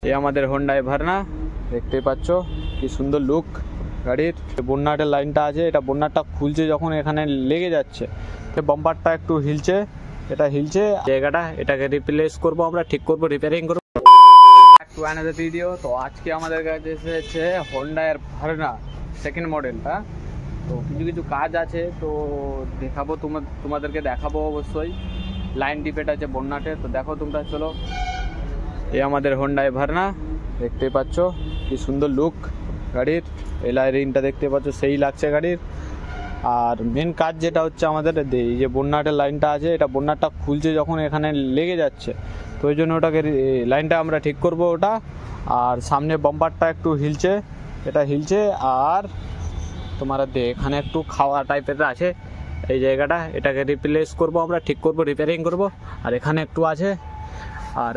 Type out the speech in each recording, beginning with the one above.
এই আমাদের Hyundai Verna দেখতেই পাচ্ছ কি সুন্দর লুক গাড়ির। বন্যাটের লাইনটা আছে, এটা বন্যাটা খুলছে যখন এখানে লেগে যাচ্ছে, বাম্পারটা একটু হিলছে, এটা হিলছে জায়গাটা, এটাকে রিপ্লেস করব আমরা, ঠিক করব, রিপেয়ারিং করব। To another video. তো আজকে আমাদের কাছে এসেছে হোন্ডাই ভার্না সেকেন্ড মডেলটা। তো কিছু কিছু কাজ আছে, তো দেখাবো তোমাদেরকে দেখাবো অবশ্যই। লাইন ডিফেক্ট আছে বন্যাটে, তো দেখো তোমরা, চলো। এই আমাদের হোন্ডাই ভার্না দেখতেই পাচ্ছ কি সুন্দর লুক গাড়ির। এই লাইনটা দেখতে পাচ্ছ, সেই লাগছে গাড়ির। আর মেন কাজ যেটা হচ্ছে আমাদের এই যে বন্যাটের লাইনটা আছে, এটা বন্যাটা খুলছে যখন এখানে লেগে যাচ্ছে, তো ওই জন্য ওটাকে লাইনটা আমরা ঠিক করব ওটা। আর সামনে বাম্পারটা একটু হিলছে, এটা হিলছে। আর তোমার এখানে একটু খাওয়া টাইপের আছে এই জায়গাটা, এটাকে রিপ্লেস করব আমরা, ঠিক করব, রিপেয়ারিং করব। আর এখানে একটু আছে, আর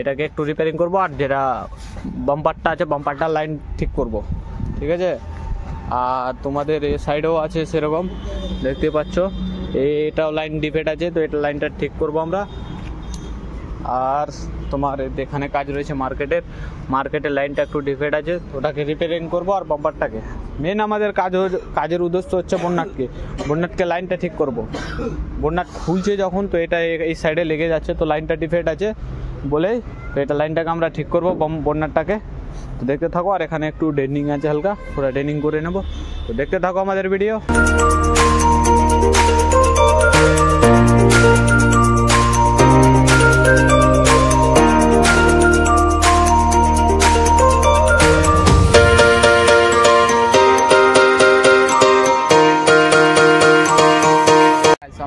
এটাকে একটু রিপেয়ারিং করব। আর যেটা বাম্পারটা আছে, বাম্পারটা লাইন ঠিক করব, ঠিক আছে। আর তোমাদের এই সাইডেও আছে সেরকম, দেখতে পাচ্ছ এটাও লাইন ডিফেক্ট আছে, তো এটা লাইনটা ঠিক করব আমরা। আর তোমার এখানে কাজ রয়েছে মার্কেটের লাইনটা একটু ডিফেক্ট আছে, তো ওটাকে রিপেয়ারিং করব। আর বাম্পারটাকে মেন আমাদের কাজের উদ্দেশ্য হচ্ছে বন্যাটকে লাইনটা ঠিক করব। বন্যাট খুলছে যখন, তো এটা এই সাইডে লেগে যাচ্ছে, তো লাইনটা ডিফেক্ট আছে বলে, তো এটা লাইনটাকে আমরা ঠিক করব বন্যাটটাকে। তো দেখতে থাকো। আর এখানে একটু ডেনিং আছে হালকা, পুরো ডেনিং করে নেব, তো দেখতে থাকো আমাদের ভিডিও।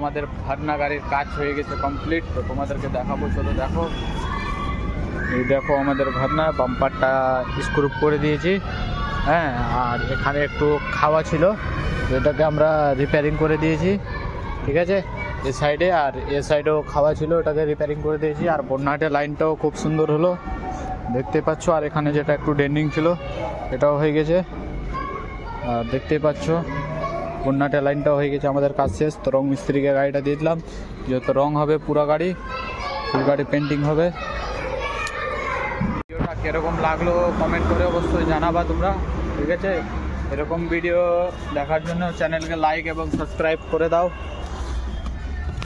আমাদের ভার্না গাড়ির কাজ হয়ে গেছে কমপ্লিট, তো তোমাদেরকে দেখাবো, চলো দেখো। এই দেখো আমাদের ভার্না বাম্পারটা স্ক্রু করে দিয়েছি, হ্যাঁ। আর এখানে একটু খাওয়া ছিল, এটাকে আমরা রিপেয়ারিং করে দিয়েছি, ঠিক আছে। এই সাইডে আর এ সাইডেও খাওয়া ছিল, ওটাকে রিপেয়ারিং করে দিয়েছি। আর বন্যাটের লাইনটাও খুব সুন্দর হলো, দেখতে পাচ্ছ। আর এখানে যেটা একটু ডেন্ডিং ছিল, এটাও হয়ে গেছে। আর দেখতে পাচ্ছ বন্যাটের লাইনটাও হয়ে গেছে, আমাদের কাজ শেষ। তো রং মিস্ত্রিকে গাড়িটা দিয়ে দিলাম, যেহেতু রং হবে পুরো গাড়ি, ফুল গাড়ি পেন্টিং হবে। ভিডিওটা কীরকম লাগলো কমেন্ট করে অবশ্যই জানাবা তোমরা, ঠিক আছে। এরকম ভিডিও দেখার জন্য চ্যানেলকে লাইক এবং সাবস্ক্রাইব করে দাও।